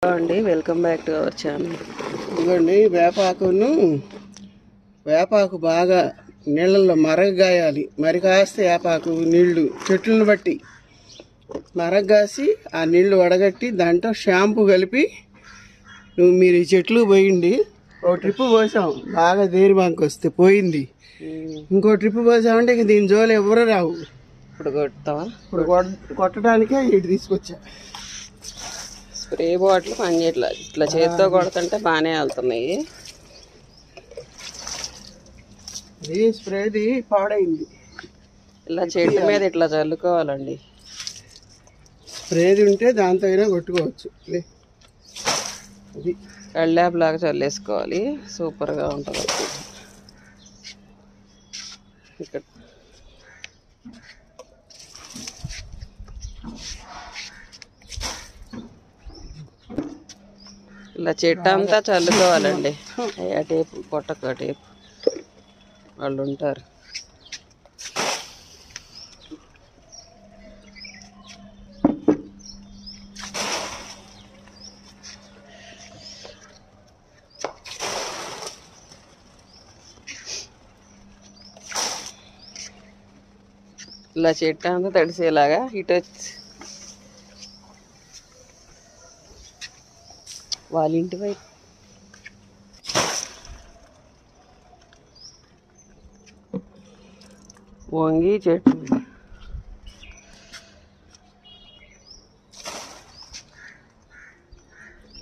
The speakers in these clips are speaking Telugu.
అండి welcome back to our channel. ఇదిగోండి వేపాకు బాగా నీళ్ళల్లో మరగగాయాలి. మరి కాస్తే వేపాకు నీళ్లు చెట్లను బట్టి మరగగాసి ఆ నీళ్లు వడగట్టి దాంట్లో షాంపూ కలిపి మీరు ఈ చెట్లు పోయింది. ఓ ట్రిప్ పోసాం, బాగా దేరి బంక్ వస్తే పోయింది. ఇంకో ట్రిప్ పోసామంటే ఇక దీని జోలు ఎవరు రావు. ఇప్పుడు కొడతావా? ఇప్పుడు కొట్టడానికే ఇటు తీసుకొచ్చా. స్ప్రే బాటిల్ పనిచేయట్లా, ఇట్లా చేతితో కొడుతుంటే బాగానే వెళ్తున్నాయి. ఇది స్ప్రేది పాడైంది. ఇలా చెట్టు మీద ఇట్లా చల్లుకోవాలండి. స్ప్రేది ఉంటే దాంతో అయినా కొట్టుకోవచ్చు. అది కళ్ళాప్ లాగా చల్లేసుకోవాలి, సూపర్గా ఉంటుంది. ఇక్కడ ఇలా చెట్టు అంతా చల్లుకోవాలండి. ఆ టేపు కొట్టక టేపు వాళ్ళు ఉంటారు. ఇలా చెట్టు అంతా తడిసేలాగా ఇటు వచ్చి వాళ్ళ ఇంటి వైపు వంగి చెట్టు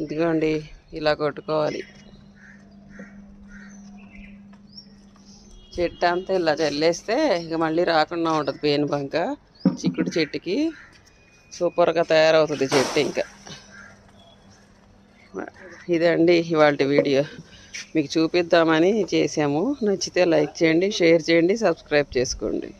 ఇదిగోండి ఇలా కొట్టుకోవాలి. చెట్టు అంతా ఇలా చల్లేస్తే ఇక మళ్ళీ రాకుండా ఉంటుంది పేను బంక. చిక్కుడు చెట్టుకి సూపర్గా తయారవుతుంది చెట్టు. ఇంకా ఇదే అండి ఇవాళ వీడియో, మీకు చూపిద్దామని చేసాము. నచ్చితే లైక్ చేయండి, షేర్ చేయండి, సబ్స్క్రైబ్ చేసుకోండి.